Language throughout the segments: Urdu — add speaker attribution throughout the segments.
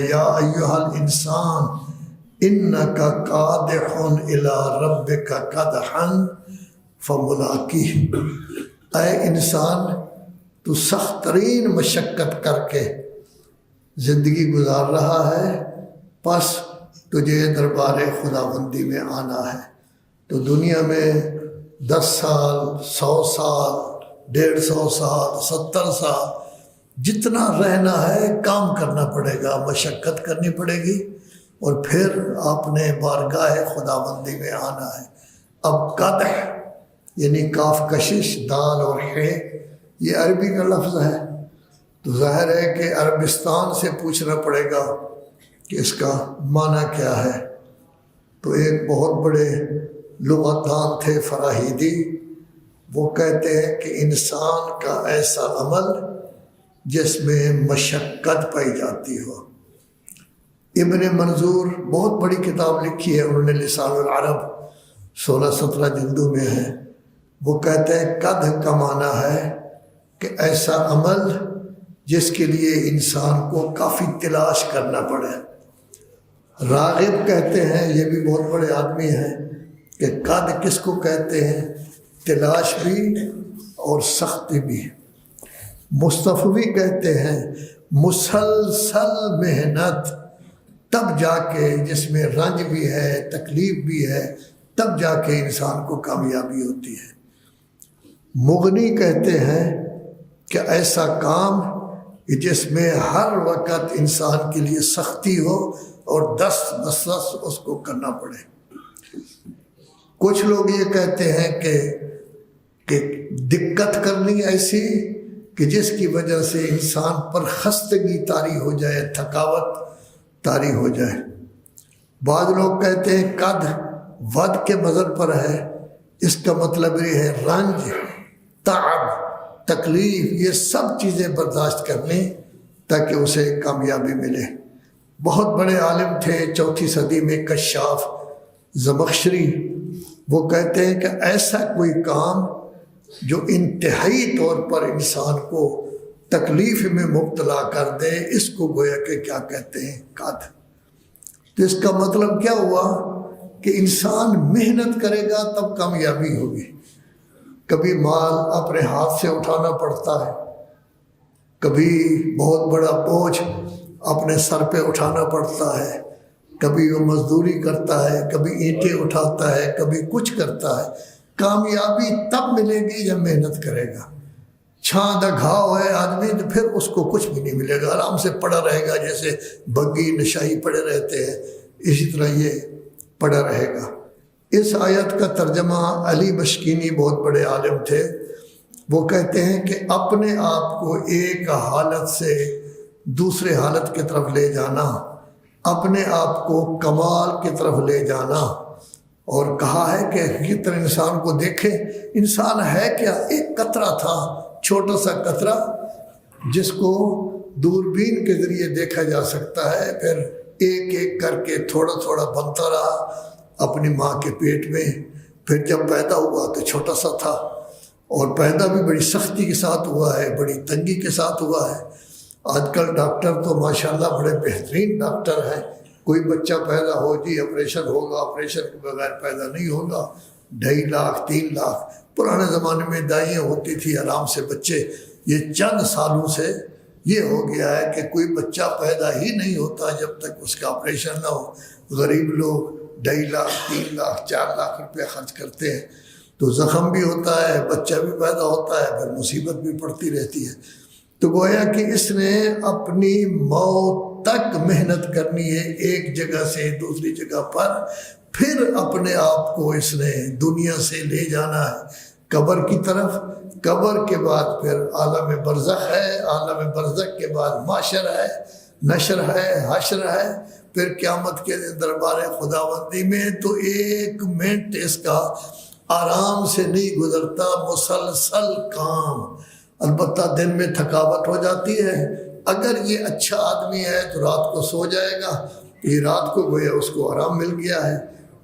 Speaker 1: یا ایھا الانسان انک قادح الی ربک قدحا فملاقیہ، اے انسان تو سخت ترین مشقت کر کے زندگی گزار رہا ہے، پس تجھے دربار خداوندی میں آنا ہے۔ تو دنیا میں 10 سال، 100 سال، 150 سال، 70 سال، جتنا رہنا ہے کام کرنا پڑے گا، مشقت کرنی پڑے گی، اور پھر آپ نے بارگاہ خداوندی میں آنا ہے۔ اب قدح یعنی کاف کشش، دال اور ہے، یہ عربی کا لفظ ہے، تو ظاہر ہے کہ عربستان سے پوچھنا پڑے گا کہ اس کا معنی کیا ہے۔ تو ایک بہت بڑے لغت دان تھے فراہیدی، وہ کہتے ہیں کہ انسان کا ایسا عمل جس میں مشقت پائی جاتی ہو۔ ابن منظور بہت بڑی کتاب لکھی ہے انہوں نے، لسان العرب، 16-17 جلدوں میں ہے۔ وہ کہتے ہیں قدح کا معنی ہے کہ ایسا عمل جس کے لیے انسان کو کافی تلاش کرنا پڑے۔ راغب کہتے ہیں، یہ بھی بہت بڑے آدمی ہیں، کہ قد کس کو کہتے ہیں؟ تلاش بھی اور سختی بھی۔ مصطفی کہتے ہیں مسلسل محنت، تب جا کے، جس میں رنج بھی ہے، تکلیف بھی ہے، تب جا کے انسان کو کامیابی ہوتی ہے۔ مغنی کہتے ہیں کہ ایسا کام کہ جس میں ہر وقت انسان کے لیے سختی ہو اور دست بس اس کو کرنا پڑے۔ کچھ لوگ یہ کہتے ہیں کہ دقت کرنی ایسی کہ جس کی وجہ سے انسان پر خستگی طاری ہو جائے، تھکاوٹ طاری ہو جائے۔ بعض لوگ کہتے ہیں قد ود کے مظہر پر ہے، اس کا مطلب یہ ہے رنج، تعب، تکلیف، یہ سب چیزیں برداشت کرنی تاکہ اسے کامیابی ملے۔ بہت بڑے عالم تھے 4 صدی میں، کشاف زمخشری، وہ کہتے ہیں کہ ایسا کوئی کام جو انتہائی طور پر انسان کو تکلیف میں مبتلا کر دے، اس کو گویا کہ کیا کہتے ہیں؟ قد۔ تو اس کا مطلب کیا ہوا کہ انسان محنت کرے گا تب کامیابی ہوگی۔ کبھی مال اپنے ہاتھ سے اٹھانا پڑتا ہے، کبھی بہت بڑا بوجھ اپنے سر پہ اٹھانا پڑتا ہے، کبھی وہ مزدوری کرتا ہے، کبھی اینٹیں اٹھاتا ہے، کبھی کچھ کرتا ہے۔ کامیابی تب ملے گی جب محنت کرے گا۔ چھاں دا گھاؤ ہے آدمی تو پھر اس کو کچھ بھی نہیں ملے گا، آرام سے پڑا رہے گا، جیسے بگی نشائی پڑے رہتے ہیں، اسی طرح یہ پڑا رہے گا۔ اس آیت کا ترجمہ علی بشکینی بہت بڑے عالم تھے، وہ کہتے ہیں کہ اپنے آپ کو ایک حالت سے دوسرے حالت کی طرف لے جانا، اپنے آپ کو کمال کی طرف لے جانا، اور کہا ہے کہ حقیقت انسان کو دیکھے، انسان ہے کیا؟ ایک قطرہ تھا، چھوٹا سا قطرہ، جس کو دوربین کے ذریعے دیکھا جا سکتا ہے، پھر ایک ایک کر کے تھوڑا تھوڑا بنتا رہا اپنی ماں کے پیٹ میں۔ پھر جب پیدا ہوا تو چھوٹا سا تھا، اور پیدا بھی بڑی سختی کے ساتھ ہوا ہے، بڑی تنگی کے ساتھ ہوا ہے۔ آج کل ڈاکٹر تو ماشاءاللہ بڑے بہترین ڈاکٹر ہیں، کوئی بچہ پیدا ہو جی آپریشن ہوگا، آپریشن کے بغیر پیدا نہیں ہوگا، 2.5 لاکھ 3 لاکھ۔ پرانے زمانے میں دائیاں ہوتی تھی آرام سے بچے، یہ چند سالوں سے یہ ہو گیا ہے کہ کوئی بچہ پیدا ہی نہیں ہوتا جب تک اس کا آپریشن نہ ہو۔ غریب لوگ 2.5 لاکھ 3 لاکھ 4 لاکھ روپے خرچ کرتے ہیں، تو زخم بھی ہوتا ہے، بچہ بھی پیدا ہوتا ہے، پھر مصیبت بھی پڑتی رہتی ہے۔ تو گویا کہ اس نے اپنی موت تک محنت کرنی ہے، ایک جگہ سے دوسری جگہ پر، پھر اپنے آپ کو اس نے دنیا سے لے جانا ہے قبر کی طرف۔ قبر کے بعد پھر عالم برزخ ہے، عالم برزخ کے بعد معاشر ہے، نشر ہے، حشر ہے، پھر قیامت کے دربار خداوندی میں۔ تو 1 منٹ اس کا آرام سے نہیں گزرتا، مسلسل کام۔ البتہ دن میں تھکاوٹ ہو جاتی ہے، اگر یہ اچھا آدمی ہے تو رات کو سو جائے گا، یہ رات کو گویا اس کو آرام مل گیا ہے،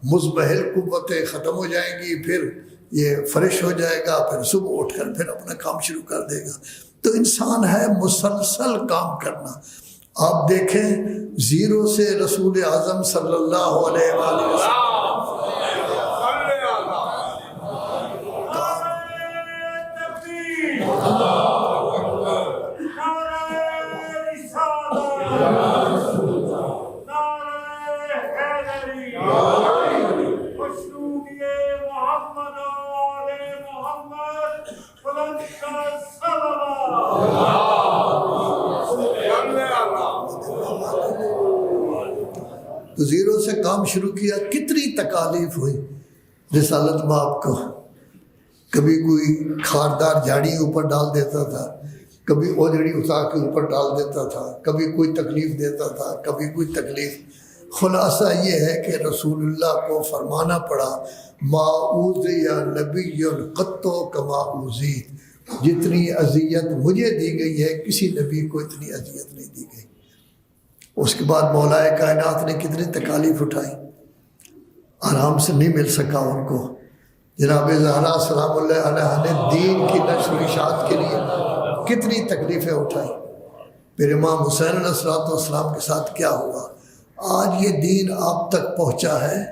Speaker 1: مزبہل قوتیں ختم ہو جائیں گی، پھر یہ فریش ہو جائے گا، پھر صبح اٹھ کر پھر اپنا کام شروع کر دے گا۔ تو انسان ہے مسلسل کام کرنا۔ آپ دیکھیں زیرو سے رسول اعظم صلی اللہ علیہ وآلہ وسلم تو زیرو سے کام شروع کیا. کتنی تکالیف ہوئی رسالت باب کو. کبھی کوئی خاردار جھاڑی اوپر ڈال دیتا تھا، کبھی اوجڑی اٹھا کے اوپر ڈال دیتا تھا، کبھی کوئی تکلیف دیتا تھا، کبھی کوئی تکلیف. خلاصہ یہ ہے کہ رسول اللہ کو فرمانا پڑا ما اوذی نبی قط کما اوذیت. جتنی اذیت مجھے دی گئی ہے کسی نبی کو اتنی اذیت نہیں دی گئی. اس کے بعد مولا کائنات نے کتنی تکالیف اٹھائی، آرام سے نہیں مل سکا ان کو. جناب زہرا سلام اللہ علیہ نے دین کی نشر و اشاعت کے لیے کتنی تکلیفیں اٹھائی. پھر امام حسین علیہ السلام کے ساتھ کیا ہوا. آج یہ دین آپ تک پہنچا ہے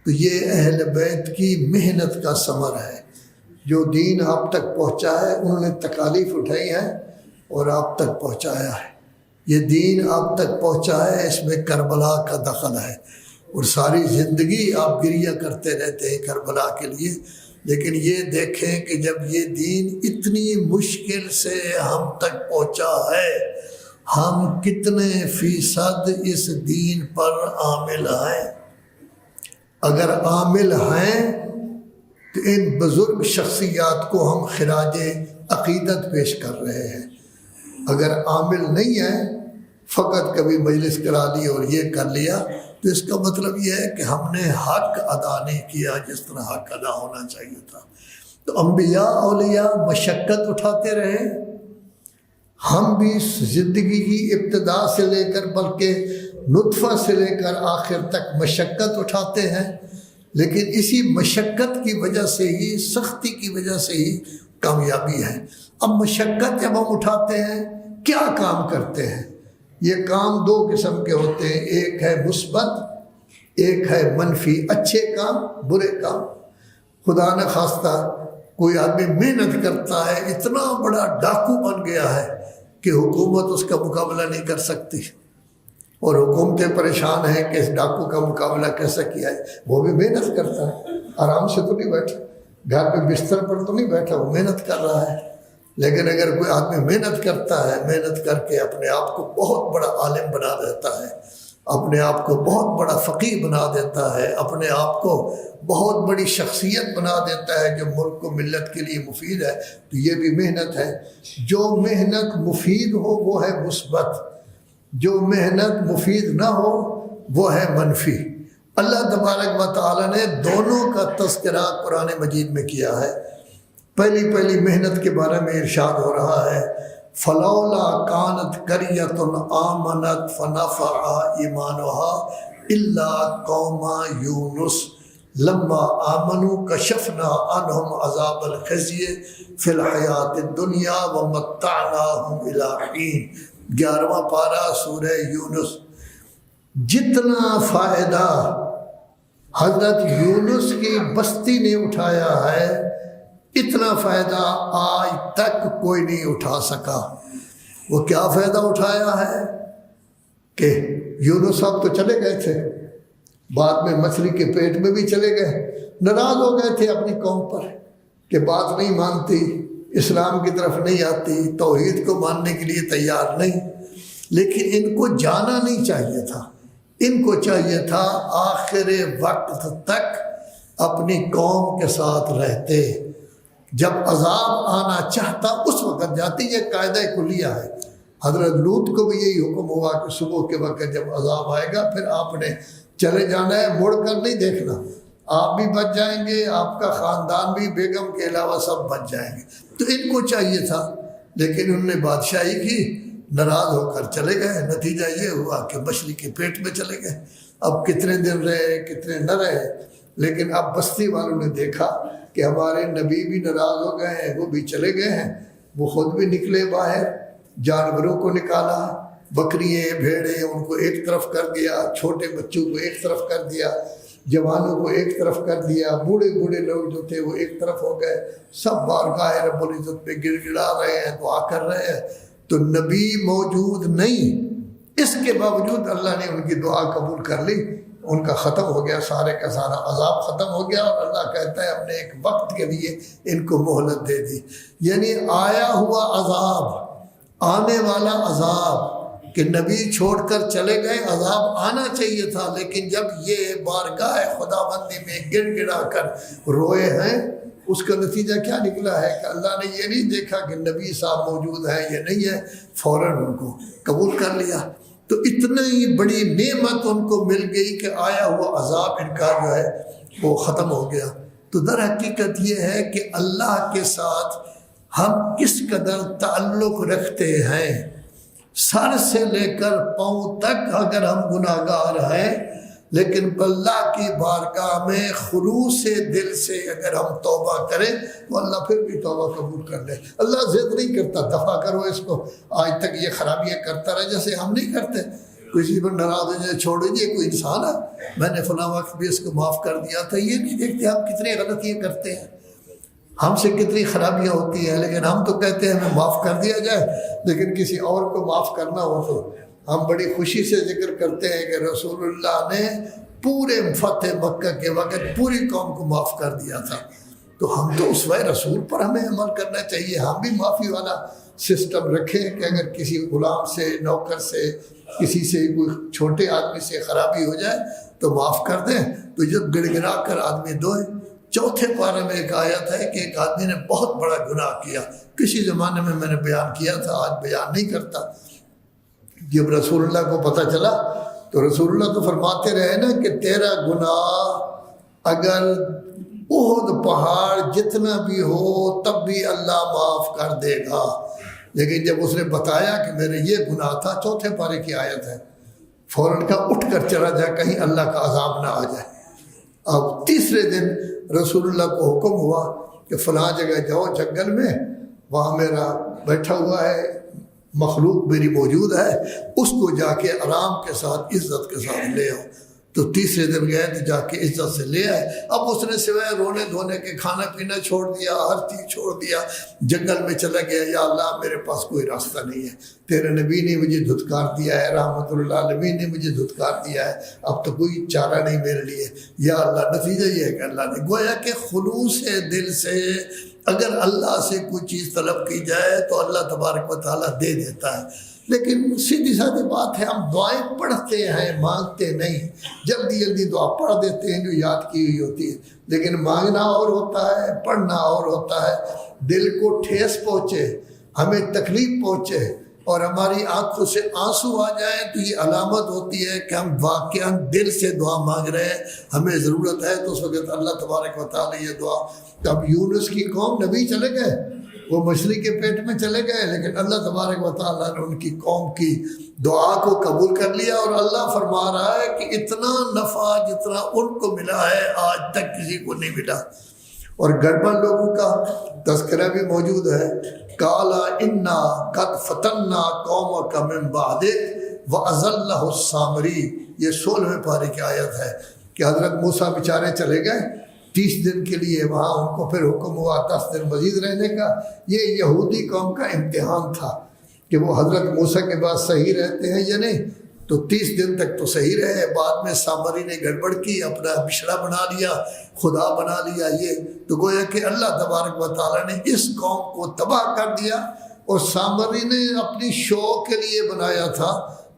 Speaker 1: تو یہ اہل بیت کی محنت کا ثمر ہے. جو دین آپ تک پہنچا ہے انہوں نے تکالیف اٹھائی ہیں اور آپ تک پہنچایا ہے. یہ دین آپ تک پہنچا ہے، اس میں کربلا کا دخل ہے. اور ساری زندگی آپ گریہ کرتے رہتے ہیں کربلا کے لیے، لیکن یہ دیکھیں کہ جب یہ دین اتنی مشکل سے ہم تک پہنچا ہے، ہم کتنے فیصد اس دین پر عامل ہیں. اگر عامل ہیں تو ان بزرگ شخصیات کو ہم خراج عقیدت پیش کر رہے ہیں. اگر عامل نہیں ہے، فقط کبھی مجلس کرا لی اور یہ کر لیا، تو اس کا مطلب یہ ہے کہ ہم نے حق ادا نہیں کیا جس طرح حق ادا ہونا چاہیے تھا. تو انبیاء اولیاء مشقت اٹھاتے رہے، ہم بھی زندگی کی ابتدا سے لے کر بلکہ نطفہ سے لے کر آخر تک مشقت اٹھاتے ہیں. لیکن اسی مشقت کی وجہ سے ہی، سختی کی وجہ سے ہی کامیابی ہے. اب مشقت جب ہم اٹھاتے ہیں کیا کام کرتے ہیں؟ یہ کام دو قسم کے ہوتے ہیں، ایک ہے مثبت، ایک ہے منفی. اچھے کام، برے کام. خدا نہ خواستہ کوئی آدمی محنت کرتا ہے، اتنا بڑا ڈاکو بن گیا ہے کہ حکومت اس کا مقابلہ نہیں کر سکتی، اور حکومتیں پریشان ہیں کہ اس ڈاکو کا مقابلہ کیسے کیا ہے. وہ بھی محنت کرتا ہے، آرام سے تو نہیں بیٹھا، گھر پہ بستر پر تو نہیں بیٹھا، وہ محنت کر رہا ہے. لیکن اگر کوئی آدمی محنت کرتا ہے، محنت کر کے اپنے آپ کو بہت بڑا عالم بنا دیتا ہے، اپنے آپ کو بہت بڑا فقیہ بنا دیتا ہے، اپنے آپ کو بہت بڑی شخصیت بنا دیتا ہے جو ملک کو ملت کے لیے مفید ہے، تو یہ بھی محنت ہے. جو محنت مفید ہو وہ ہے مثبت، جو محنت مفید نہ ہو وہ ہے منفی. اللہ تبارک و تعالیٰ نے دونوں کا تذکرہ قرآن مجید میں کیا ہے. پہلی محنت کے بارے میں ارشاد ہو رہا ہے فلولا کانت قریۃ آمنت فنفعها ایمانها الا قوم یونس لما آمنوا کشفنا عنهم عذاب الخزي فی الحیات الدنیا ومتعناهم الی حین. 11واں پارہ سورہ یونس. جتنا فائدہ حضرت یونس کی بستی نے اٹھایا ہے، اتنا فائدہ آج تک کوئی نہیں اٹھا سکا. وہ کیا فائدہ اٹھایا ہے کہ یونس صاحب تو چلے گئے تھے، بعد میں مچھلی کے پیٹ میں بھی چلے گئے، ناراض ہو گئے تھے اپنی قوم پر کہ بات نہیں مانتی، اسلام کی طرف نہیں آتی، توحید کو ماننے کے لیے تیار نہیں. لیکن ان کو جانا نہیں چاہیے تھا، ان کو چاہیے تھا آخر وقت تک اپنی قوم کے ساتھ رہتے، جب عذاب آنا چاہتا اس وقت جاتی. یہ قاعدہ کلیہ ہے. حضرت لوط کو بھی یہی حکم ہوا کہ صبح کے وقت جب عذاب آئے گا پھر آپ نے چلے جانا ہے، مڑ کر نہیں دیکھنا. آپ بھی بچ جائیں گے، آپ کا خاندان بھی، بیگم کے علاوہ سب بچ جائیں گے. تو ان کو چاہیے تھا، لیکن انہوں نے بادشاہی کی، ناراض ہو کر چلے گئے. نتیجہ یہ ہوا کہ مچھلی کے پیٹ میں چلے گئے. اب کتنے دن رہے کتنے نہ رہے، لیکن اب بستی والوں نے دیکھا کہ ہمارے نبی بھی ناراض ہو گئے ہیں، وہ بھی چلے گئے ہیں. وہ خود بھی نکلے باہر، جانوروں کو نکالا، بکریاں بھیڑیں ان کو ایک طرف کر دیا، چھوٹے بچوں کو ایک طرف کر دیا، جوانوں کو ایک طرف کر دیا، بوڑھے بوڑھے لوگ جو تھے وہ ایک طرف ہو گئے، سب بارگاہ رب العزت پہ گڑ گڑا رہے ہیں، دعا کر رہے ہیں، تو نبی موجود نہیں، اس کے باوجود اللہ نے ان کی دعا قبول کر لی، ان کا ختم ہو گیا، سارے کا سارا عذاب ختم ہو گیا، اور اللہ کہتا ہے ہم نے ایک وقت کے لیے ان کو مہلت دے دی، یعنی آیا ہوا عذاب، آنے والا عذاب، کہ نبی چھوڑ کر چلے گئے، عذاب آنا چاہیے تھا، لیکن جب یہ بارگاہ خدا بندی میں گڑ گڑا کر روئے ہیں، اس کا نتیجہ کیا نکلا ہے کہ اللہ نے یہ نہیں دیکھا کہ نبی صاحب موجود ہیں یا نہیں ہے، فوراً ان کو قبول کر لیا، تو اتنی بڑی نعمت ان کو مل گئی کہ آیا ہوا عذاب ان کا جو ہے وہ ختم ہو گیا۔ تو در حقیقت یہ ہے کہ اللہ کے ساتھ ہم کس قدر تعلق رکھتے ہیں، سر سے لے کر پاؤں تک اگر ہم گناہ گار ہیں، لیکن اللہ کی بارگاہ میں خلوص دل سے اگر ہم توبہ کریں تو اللہ پھر بھی توبہ قبول کر لے۔ اللہ ضد نہیں کرتا دفع کرو اس کو، آج تک یہ خرابیاں کرتا رہے، جیسے ہم نہیں کرتے، کسی پر ناراض ہو جائے چھوڑ دیجیے، کوئی انسان ہے، میں نے فلاں وقت بھی اس کو معاف کر دیا تھا، یہ نہیں دیکھتے ہم کتنی غلطیاں کرتے ہیں، ہم سے کتنی خرابیاں ہوتی ہیں، لیکن ہم تو کہتے ہیں ہمیں معاف کر دیا جائے، لیکن کسی اور کو معاف کرنا ہو تو ہم بڑی خوشی سے ذکر کرتے ہیں کہ رسول اللہ نے پورے فتح مکہ کے وقت پوری قوم کو معاف کر دیا تھا، تو ہم تو اسوہ رسول پر ہمیں عمل کرنا چاہیے، ہم بھی معافی والا سسٹم رکھیں کہ اگر کسی غلام سے، نوکر سے، کسی سے، کوئی چھوٹے آدمی سے خرابی ہو جائے تو معاف کر دیں، تو جب گڑ گڑا کر آدمی دوئے۔ چوتھے پارے میں ایک آیت ہے کہ ایک آدمی نے بہت بڑا گناہ کیا، کسی زمانے میں نے بیان کیا تھا، آج بیان نہیں کرتا، جب رسول اللہ کو پتہ چلا تو رسول اللہ تو فرماتے رہے نا کہ تیرا گناہ اگر احد پہاڑ جتنا بھی ہو تب بھی اللہ معاف کر دے گا، لیکن جب اس نے بتایا کہ میرے یہ گناہ تھا، چوتھے پارے کی آیت ہے، فوراً کا اٹھ کر چلا جائے کہیں اللہ کا عذاب نہ آ جائے۔ اب تیسرے دن رسول اللہ کو حکم ہوا کہ فلاں جگہ جاؤ جنگل میں، وہاں میرا بیٹھا ہوا ہے مخلوق میری موجود ہے، اس کو جا کے آرام کے ساتھ عزت کے ساتھ لے آؤ، تو تیسرے دن گئے تو جا کے عزت سے لے آئے۔ اب اس نے سوائے رونے دھونے کے کھانا پینا چھوڑ دیا، ہر چیز چھوڑ دیا، جنگل میں چلا گیا، یا اللہ میرے پاس کوئی راستہ نہیں ہے، تیرے نبی نے مجھے دھتکار دیا ہے، رحمت اللہ عالمین نے مجھے دھتکار دیا ہے، اب تو کوئی چارہ نہیں میرے لیے، یا اللہ۔ نتیجہ یہ ہے کہ اللہ نے گویا کہ خلوص دل سے اگر اللہ سے کوئی چیز طلب کی جائے تو اللہ تبارک و تعالیٰ دے دیتا ہے، لیکن سیدھی سادھی بات ہے، ہم دعائیں پڑھتے ہیں مانگتے نہیں، جلدی جلدی دعا پڑھ دیتے ہیں جو یاد کی ہوئی ہوتی ہے، لیکن مانگنا اور ہوتا ہے، پڑھنا اور ہوتا ہے، دل کو ٹھیس پہنچے، ہمیں تکلیف پہنچے اور ہماری آنکھوں سے آنسو آ جائیں تو یہ علامت ہوتی ہے کہ ہم واقعاً دل سے دعا مانگ رہے ہیں، ہمیں ضرورت ہے، تو اس وقت اللہ تبارک و تعالیٰ یہ دعا۔ اب یونس کی قوم نبی چلے گئے، وہ مچھلی کے پیٹ میں چلے گئے، لیکن اللہ تبارک و تعالیٰ نے ان کی قوم کی دعا کو قبول کر لیا، اور اللہ فرما رہا ہے کہ اتنا نفع جتنا ان کو ملا ہے آج تک کسی کو نہیں ملا۔ اور گڑبڑ لوگوں کا تذکرہ بھی موجود ہے، کالا انا قد فتنا قومک من بعدک واضلہ السامری، یہ 16ویں پارے کی آیت ہے کہ حضرت موسیٰ بیچارے چلے گئے 30 دن کے لیے، وہاں ان کو پھر حکم ہوا 10 دن مزید رہنے کا۔ یہ یہودی قوم کا امتحان تھا کہ وہ حضرت موسیٰ کے بعد صحیح رہتے ہیں یا نہیں، تو 30 دن تک تو صحیح رہے، بعد میں سامری نے گڑبڑ کی، اپنا بچڑا بنا لیا، خدا بنا لیا، یہ تو گویا کہ اللہ تبارک و تعالیٰ نے اس قوم کو تباہ کر دیا، اور سامری نے اپنی شو کے لیے بنایا تھا،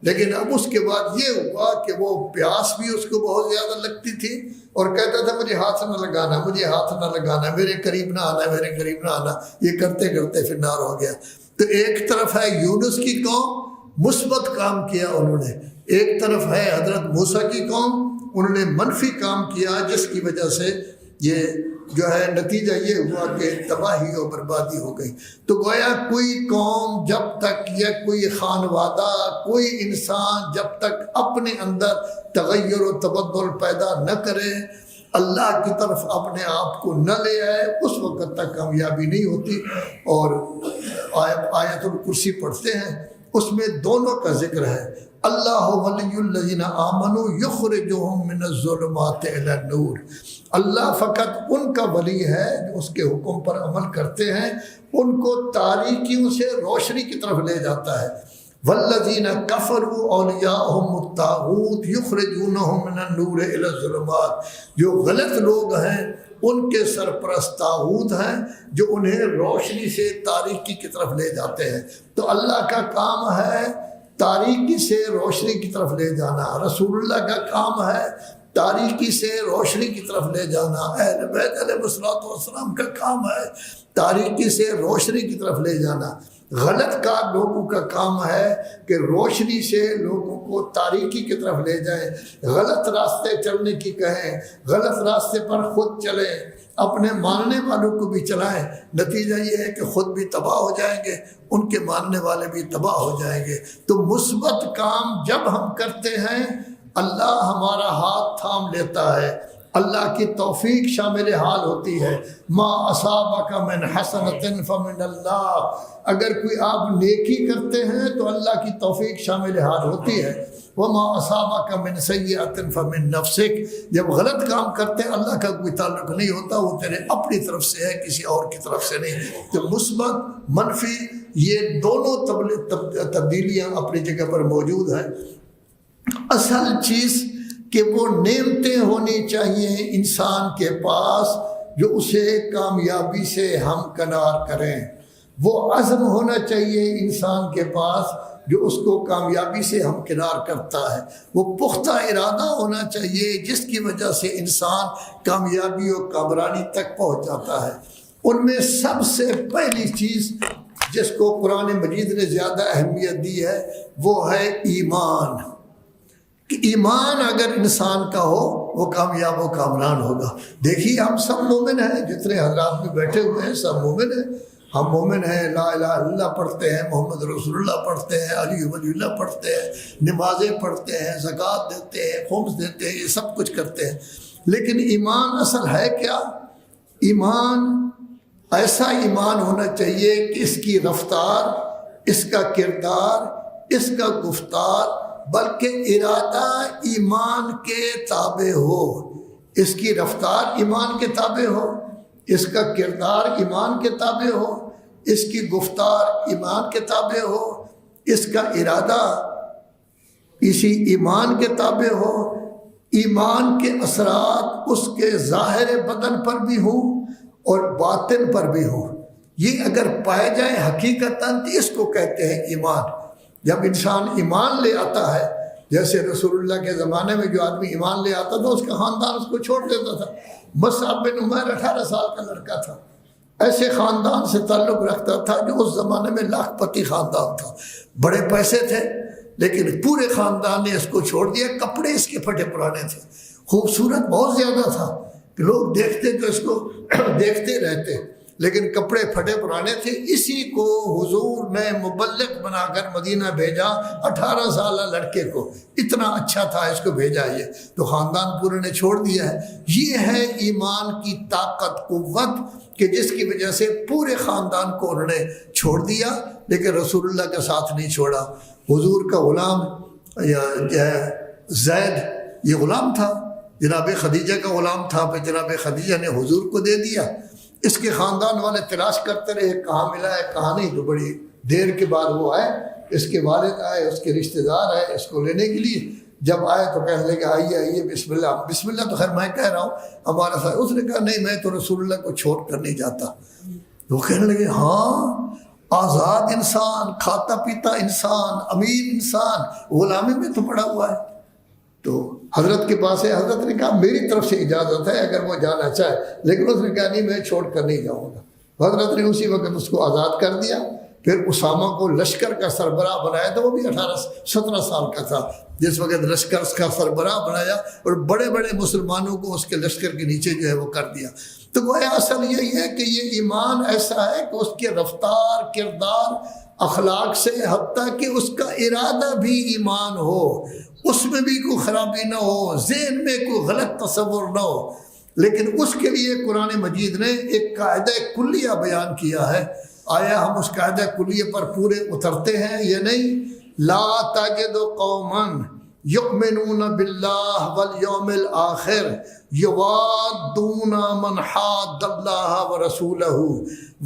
Speaker 1: لیکن اب اس کے بعد یہ ہوا کہ وہ پیاس بھی اس کو بہت زیادہ لگتی تھی، اور کہتا تھا مجھے ہاتھ نہ لگانا، مجھے ہاتھ نہ لگانا، میرے قریب نہ آنا، میرے قریب نہ آنا، یہ کرتے کرتے پھر نار ہو گیا۔ تو ایک طرف ہے یونس کی قوم، مثبت کام کیا انہوں نے، ایک طرف ہے حضرت موسیٰ کی قوم، انہوں نے منفی کام کیا، جس کی وجہ سے یہ جو ہے نتیجہ یہ ہوا کہ تباہی اور بربادی ہو گئی۔ تو گویا کوئی قوم جب تک یا کوئی خانوادہ، کوئی انسان جب تک اپنے اندر تغیر و تبدل پیدا نہ کرے، اللہ کی طرف اپنے آپ کو نہ لے آئے، اس وقت تک کامیابی نہیں ہوتی۔ اور آیت الکرسی پڑھتے ہیں اس میں دونوں کا ذکر ہے۔ اللہ ولی الذین آمنوا یخرجہم من الظلمات الی النور، اللہ فقط ان کا ولی ہے جو اس کے حکم پر عمل کرتے ہیں، ان کو تاریکیوں سے روشنی کی طرف لے جاتا ہے۔ والذین کفروا اولیاءہم الطاغوت یخرجونہم من النور الی الظلمات، جو غلط لوگ ہیں ان کے سرپرست طاغوت ہیں جو انہیں روشنی سے تاریکی کی طرف لے جاتے ہیں۔ تو اللہ کا کام ہے تاریکی سے روشنی کی طرف لے جانا، رسول اللہ کا کام ہے تاریکی سے روشنی کی طرف لے جانا، اہل بیت علیہ السلام کا کام ہے تاریکی سے روشنی کی طرف لے جانا۔ غلط کار لوگوں کا کام ہے کہ روشنی سے لوگوں کو تاریکی کی طرف لے جائیں، غلط راستے چلنے کی کہیں، غلط راستے پر خود چلیں، اپنے ماننے والوں کو بھی چلائیں، نتیجہ یہ ہے کہ خود بھی تباہ ہو جائیں گے، ان کے ماننے والے بھی تباہ ہو جائیں گے۔ تو مثبت کام جب ہم کرتے ہیں اللہ ہمارا ہاتھ تھام لیتا ہے، اللہ کی توفیق شامل حال ہوتی ہے۔ ما اصابک من حسنۃ فمن اللہ، اگر کوئی آپ نیکی کرتے ہیں تو اللہ کی توفیق شامل حال ہوتی ہے۔ وما اصابک من سیئۃ فمن نفسک، جب غلط کام کرتے ہیں اللہ کا کوئی تعلق نہیں ہوتا، وہ تیرے اپنی طرف سے ہے، کسی اور کی طرف سے نہیں۔ تو مثبت منفی یہ دونوں تبدیلیاں اپنی جگہ پر موجود ہیں۔ اصل چیز کہ وہ نعمتیں ہونی چاہیے انسان کے پاس جو اسے کامیابی سے ہمکنار کریں، وہ عزم ہونا چاہیے انسان کے پاس جو اس کو کامیابی سے ہمکنار کرتا ہے، وہ پختہ ارادہ ہونا چاہیے جس کی وجہ سے انسان کامیابی اور کامرانی تک پہنچ جاتا ہے۔ ان میں سب سے پہلی چیز جس کو قرآن مجید نے زیادہ اہمیت دی ہے وہ ہے ایمان، کہ ایمان اگر انسان کا ہو وہ کامیاب و کامران ہوگا۔ دیکھیے ہم سب مومن ہیں، جتنے حضرات بھی بیٹھے ہوئے ہیں سب مومن ہیں، ہم مومن ہیں، لا الہ الا اللہ پڑھتے ہیں، محمد رسول اللہ پڑھتے ہیں، علی ولی اللہ پڑھتے ہیں، نمازیں پڑھتے ہیں، زکوٰۃ دیتے ہیں، خمس دیتے ہیں، یہ سب کچھ کرتے ہیں، لیکن ایمان اصل ہے کیا؟ ایمان ایسا ایمان ہونا چاہیے کہ اس کی رفتار، اس کا کردار، اس کا گفتار بلکہ ارادہ ایمان کے تابع ہو، اس کی رفتار ایمان کے تابع ہو، اس کا کردار ایمان کے تابع ہو، اس کی گفتار ایمان کے تابع ہو، اس کا ارادہ اسی ایمان کے تابع ہو، ایمان کے اثرات اس کے ظاہر بدن پر بھی ہوں اور باطن پر بھی ہوں۔ یہ اگر پائے جائے حقیقتاً تو اس کو کہتے ہیں ایمان۔ جب انسان ایمان لے آتا ہے، جیسے رسول اللہ کے زمانے میں جو آدمی ایمان لے آتا تھا اس کا خاندان اس کو چھوڑ دیتا تھا۔ مصعب بن عمیر 18 سال کا لڑکا تھا، ایسے خاندان سے تعلق رکھتا تھا جو اس زمانے میں لاکھ پتی خاندان تھا، بڑے پیسے تھے، لیکن پورے خاندان نے اس کو چھوڑ دیا۔ کپڑے اس کے پھٹے پرانے تھے، خوبصورت بہت زیادہ تھا کہ لوگ دیکھتے تو اس کو دیکھتے رہتے، لیکن کپڑے پھٹے پرانے تھے۔ اسی کو حضور نے مبلغ بنا کر مدینہ بھیجا، 18 سالہ لڑکے کو، اتنا اچھا تھا، اس کو بھیجا، یہ تو خاندان پورے نے چھوڑ دیا ہے۔ یہ ہے ایمان کی طاقت، قوت، کہ جس کی وجہ سے پورے خاندان کو انہوں نے چھوڑ دیا لیکن رسول اللہ کا ساتھ نہیں چھوڑا۔ حضور کا غلام زید یہ غلام تھا، جناب خدیجہ کا غلام تھا، پھر جناب خدیجہ نے حضور کو دے دیا۔ اس کے خاندان والے تلاش کرتے رہے کہاں ملا ہے کہاں نہیں، تو بڑی دیر کے بعد وہ آئے، اس کے والد آئے، اس کے رشتہ دار آئے اس کو لینے کے لیے۔ جب آئے تو کہنے لگے آئیے آئیے بسم اللہ۔ بسم اللہ تو خیر میں کہہ رہا ہوں ہمارا ساتھ، اس نے کہا نہیں میں تو رسول اللہ کو چھوڑ کر نہیں جاتا۔ وہ کہنے لگے ہاں آزاد انسان، کھاتا پیتا انسان، امیر انسان، غلامی میں تو پڑا ہوا ہے۔ تو حضرت کے پاس ہے، حضرت نے کہا میری طرف سے اجازت ہے اگر وہ جانا چاہے، لیکن اس نے کہا نہیں میں چھوڑ کر نہیں جاؤں گا۔ حضرت نے اسی وقت اس کو آزاد کر دیا۔ پھر اسامہ کو لشکر کا سربراہ بنایا، تو وہ بھی 17 سال کا تھا جس وقت لشکر کا سربراہ بنایا، اور بڑے بڑے مسلمانوں کو اس کے لشکر کے نیچے جو ہے وہ کر دیا۔ تو گویا اصل یہی ہے کہ یہ ایمان ایسا ہے کہ اس کے رفتار، کردار، اخلاق سے، حتیٰ کہ اس کا ارادہ بھی ایمان ہو، اس میں بھی کوئی خرابی نہ ہو، ذہن میں کوئی غلط تصور نہ ہو۔ لیکن اس کے لیے قرآن مجید نے ایک قاعدہ کلیہ بیان کیا ہے۔ آیا ہم اس قاعدہ کلیہ پر پورے اترتے ہیں یا نہیں؟ لا تجد قوما یؤمنون باللہ والیوم الآخر یوادون من حاد اللہ ورسولہ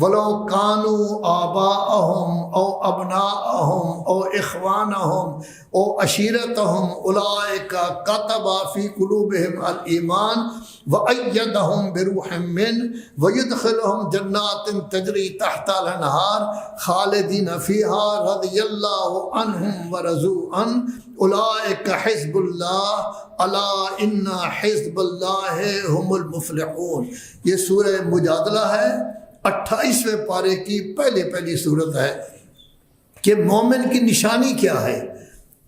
Speaker 1: ولو کانوا آباءہم او ابناءہم او اخوانہم او عشیرتہم اولئک کتب فی قلوبہم الایمان وأیدہم بروح من ویدخلہم جنات تجری تحت الانہار خالدین فیہا رضی اللہ عنہم ورضوا عنہ اولئک حزب اللہ الا ان حزب اللہ هم المفلحون۔ یہ سورہ مجادلہ ہے، 28ویں پارے کی پہلی صورت ہے کہ مومن کی نشانی کیا ہے۔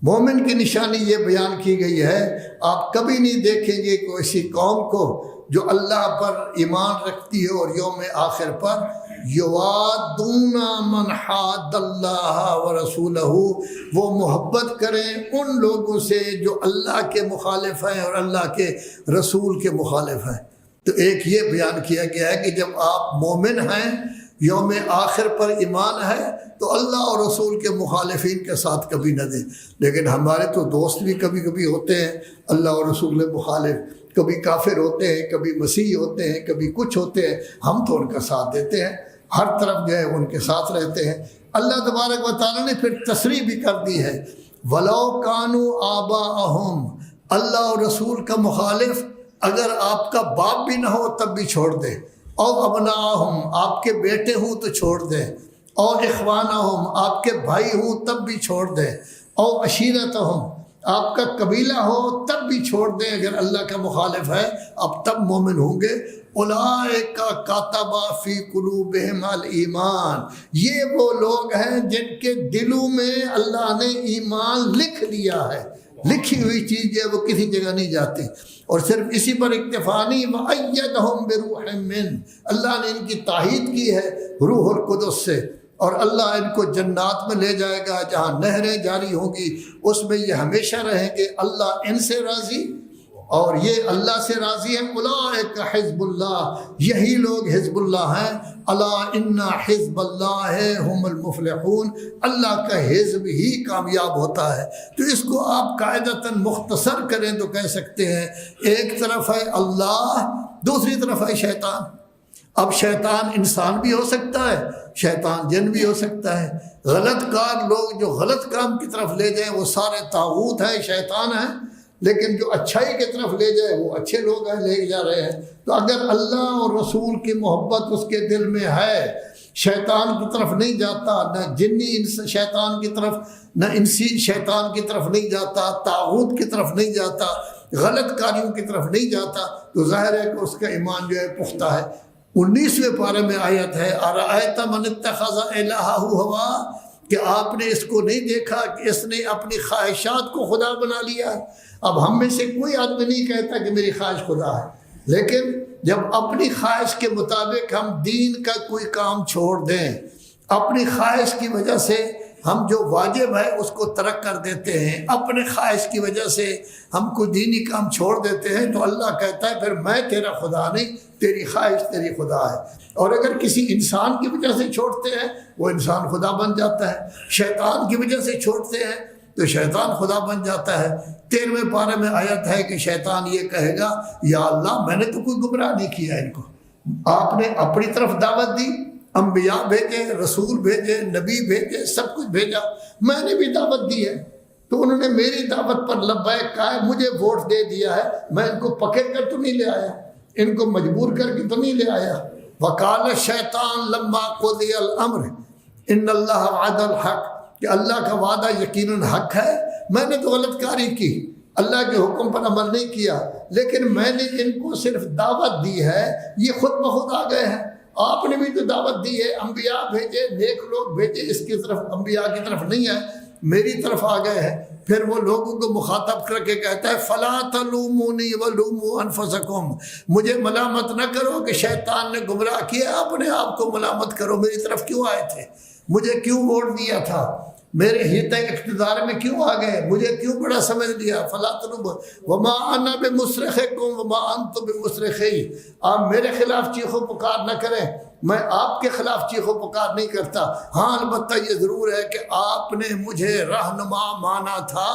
Speaker 1: مومن کی نشانی یہ بیان کی گئی ہے، آپ کبھی نہیں دیکھیں گے کوئی ایسی قوم کو جو اللہ پر ایمان رکھتی ہے اور یوم آخر پر، یوادون من حاد اللہ ورسولہ، وہ محبت کریں ان لوگوں سے جو اللہ کے مخالف ہیں اور اللہ کے رسول کے مخالف ہیں۔ تو ایک یہ بیان کیا گیا ہے کہ جب آپ مومن ہیں، یوم آخر پر ایمان ہے، تو اللہ اور رسول کے مخالفین کے ساتھ کبھی نہ دیں۔ لیکن ہمارے تو دوست بھی کبھی کبھی ہوتے ہیں اللہ اور رسول کے مخالف، کبھی کافر ہوتے ہیں، کبھی مسیح ہوتے ہیں، کبھی کچھ ہوتے ہیں، ہم تو ان کا ساتھ دیتے ہیں، ہر طرف جو ہے ان کے ساتھ رہتے ہیں۔ اللہ تبارک و تعالیٰ نے پھر تصریح بھی کر دی ہے، وَلَوْ كَانُوا آبَاءَهُمْ، اللہ اور رسول کا مخالف اگر آپ کا باپ بھی نہ ہو تب بھی چھوڑ دیں، او ابناءہم، آپ کے بیٹے ہوں تو چھوڑ دیں، او اخوانہم، آپ کے بھائی ہوں تب بھی چھوڑ دیں، او عشیرتہم، آپ کا قبیلہ ہو تب بھی چھوڑ دیں اگر اللہ کا مخالف ہے، اب تب مومن ہوں گے۔ اولئک کتب فی قلوبہم الایمان، یہ وہ لوگ ہیں جن کے دلوں میں اللہ نے ایمان لکھ لیا ہے۔ لکھی ہوئی چیز جو ہے وہ کسی جگہ نہیں جاتی۔ اور صرف اسی پر اکتفا نہیں، وَأَيَّدَهُمْ بِرُوحٍ مِّنْ، اللہ نے ان کی تائید کی ہے روح القدس سے، اور اللہ ان کو جنات میں لے جائے گا جہاں نہریں جاری ہوں گی، اس میں یہ ہمیشہ رہیں گے۔ اللہ ان سے راضی اور یہ اللہ سے راضی ہیں۔ اولئک حزب اللہ، یہی لوگ حزب اللہ ہیں۔ الا ان حزب اللہ هم المفلحون، اللہ کا حزب ہی کامیاب ہوتا ہے۔ تو اس کو آپ قاعدتاً مختصر کریں تو کہہ سکتے ہیں ایک طرف ہے اللہ، دوسری طرف ہے شیطان۔ اب شیطان انسان بھی ہو سکتا ہے، شیطان جن بھی ہو سکتا ہے۔ غلط کار لوگ جو غلط کام کی طرف لے جائیں وہ سارے طاغوت ہیں، شیطان ہیں، لیکن جو اچھائی کی طرف لے جائے وہ اچھے لوگ ہیں، لے جا رہے ہیں۔ تو اگر اللہ اور رسول کی محبت اس کے دل میں ہے، شیطان کی طرف نہیں جاتا، نہ جنی شیطان کی طرف، نہ انسی شیطان کی طرف نہیں جاتا، طاغوت کی طرف نہیں جاتا، غلط کاریوں کی طرف نہیں جاتا، تو ظاہر ہے کہ اس کا ایمان جو ہے پختہ ہے۔ 19ویں پارے میں آیت ہے، ارأیت من اتخذ الہہ ہوا، کہ آپ نے اس کو نہیں دیکھا کہ اس نے اپنی خواہشات کو خدا بنا لیا ہے۔ اب ہم میں سے کوئی آدمی نہیں کہتا کہ میری خواہش خدا ہے، لیکن جب اپنی خواہش کے مطابق ہم دین کا کوئی کام چھوڑ دیں، اپنی خواہش کی وجہ سے ہم جو واجب ہے اس کو ترک کر دیتے ہیں، اپنے خواہش کی وجہ سے ہم کو دینی کام چھوڑ دیتے ہیں، تو اللہ کہتا ہے پھر میں تیرا خدا نہیں، تیری خواہش تیری خدا ہے۔ اور اگر کسی انسان کی وجہ سے چھوڑتے ہیں وہ انسان خدا بن جاتا ہے، شیطان کی وجہ سے چھوڑتے ہیں تو شیطان خدا بن جاتا ہے۔ 13ویں پارے میں آیت ہے کہ شیطان یہ کہے گا، یا اللہ میں نے تو کوئی گمراہ نہیں کیا ان کو، آپ نے اپنی طرف دعوت دی، انبیاء بھیجے، رسول بھیجے، نبی بھیجے، سب کچھ بھیجا، میں نے بھی دعوت دی ہے، تو انہوں نے میری دعوت پر لبیک کہا ہے، مجھے ووٹ دے دیا ہے، میں ان کو پکڑ کر تو نہیں لے آیا، ان کو مجبور کر کے تو نہیں لے آیا۔ وقال الشیطان لما قضی الامر ان اللہ وعد الحق، کہ اللہ کا وعدہ یقیناً حق ہے، میں نے تو غلط کاری کی، اللہ کے حکم پر عمل نہیں کیا، لیکن میں نے ان کو صرف دعوت دی ہے، یہ خود بخود آ گئے ہیں۔ آپ نے بھی تو دعوت دی ہے، انبیاء بھیجے، نیک لوگ بھیجے، اس کی طرف انبیاء کی طرف نہیں ہے، میری طرف آ گئے ہیں۔ پھر وہ لوگوں کو مخاطب کر کے کہتا ہے فَلَا تَلُومُونِي وَلُومُوا أَنفُسَكُمْ، مجھے ملامت نہ کرو کہ شیطان نے گمراہ کیا، اپنے آپ کو ملامت کرو، میری طرف کیوں آئے تھے، مجھے کیوں ووٹ دیا تھا، میرے ہیتے اقتدار میں کیوں آ گئے، مجھے کیوں بڑا سمجھ لیا۔ فَلَا تَلُومُوا وَمَا أَنَا بِمُصْرِخِكُمْ وَمَا أَنْتُمْ بِمُصْرِخِي، آپ میرے خلاف چیخو پکار نہ کریں، میں آپ کے خلاف چیخ و پکار نہیں کرتا. ہاں البتہ یہ ضرور ہے کہ آپ نے مجھے رہنما مانا تھا.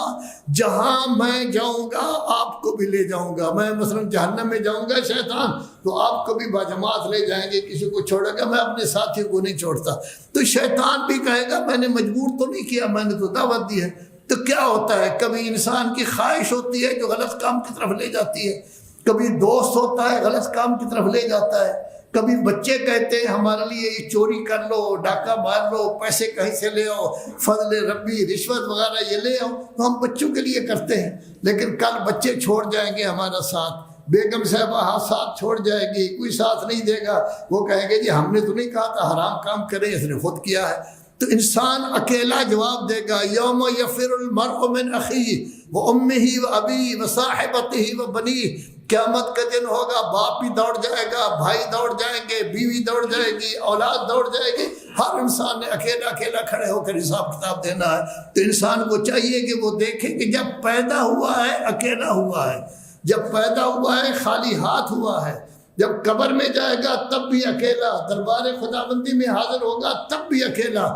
Speaker 1: جہاں میں جاؤں گا آپ کو بھی لے جاؤں گا. میں مثلا جہنم میں جاؤں گا شیطان تو آپ کو بھی باجماعت لے جائیں گے, کسی کو چھوڑے گا. میں اپنے ساتھی کو نہیں چھوڑتا. تو شیطان بھی کہے گا میں نے مجبور تو نہیں کیا, میں نے تو دعوت دی ہے. تو کیا ہوتا ہے, کبھی انسان کی خواہش ہوتی ہے جو غلط کام کی طرف لے جاتی ہے, کبھی دوست ہوتا ہے غلط کام کی طرف لے جاتا ہے, کبھی بچے کہتے ہیں ہمارے لیے یہ چوری کر لو, ڈاکہ مار لو, پیسے کہیں سے لے آؤ, فضل ربی رشوت وغیرہ یہ لے آؤ, تو ہم بچوں کے لیے کرتے ہیں. لیکن کل بچے چھوڑ جائیں گے ہمارا ساتھ, بیگم صاحبہ ہاتھ ساتھ چھوڑ جائے گی, کوئی ساتھ نہیں دے گا, وہ کہیں گے جی ہم نے تو نہیں کہا تھا حرام کام کرے, اس نے خود کیا ہے. تو انسان اکیلا جواب دے گا, یوم یفر المرء من اخیہ وامہ وابیہ وصاحبتہ وبنیہ. قیامت کا دن ہوگا, باپ بھی دوڑ جائے گا, بھائی دوڑ جائیں گے, بیوی دوڑ جائے گی, اولاد دوڑ جائے گی. ہر انسان نے اکیلا اکیلا کھڑے ہو کر حساب کتاب دینا ہے. تو انسان کو چاہیے کہ وہ دیکھے کہ جب پیدا ہوا ہے اکیلا ہوا ہے, جب پیدا ہوا ہے خالی ہاتھ ہوا ہے, جب قبر میں جائے گا تب بھی اکیلا, دربار خداوندی میں حاضر ہوگا تب بھی اکیلا.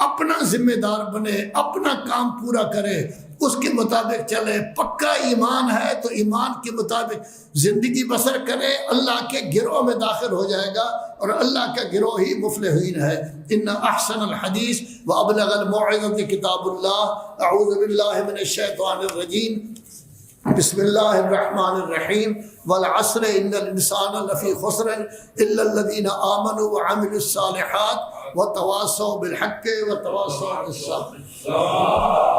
Speaker 1: اپنا ذمہ دار بنے, اپنا کام پورا کرے, اس کے مطابق چلے. پکا ایمان ہے تو ایمان کے مطابق زندگی بسر کرے, اللہ کے گروہ میں داخل ہو جائے گا, اور اللہ کا گروہ ہی مفلحین ہے. ان احسن الحدیث وابلغ الموعظۃ کتاب اللہ. اعوذ باللہ من الشیطان الرجیم. بسم اللہ الرحمن الرحیم. والعصر ان الانسان لفی خسر الا الذین آمنوا وعملوا الصالحات وتواصوا بالحق وتواصوا بالصبر.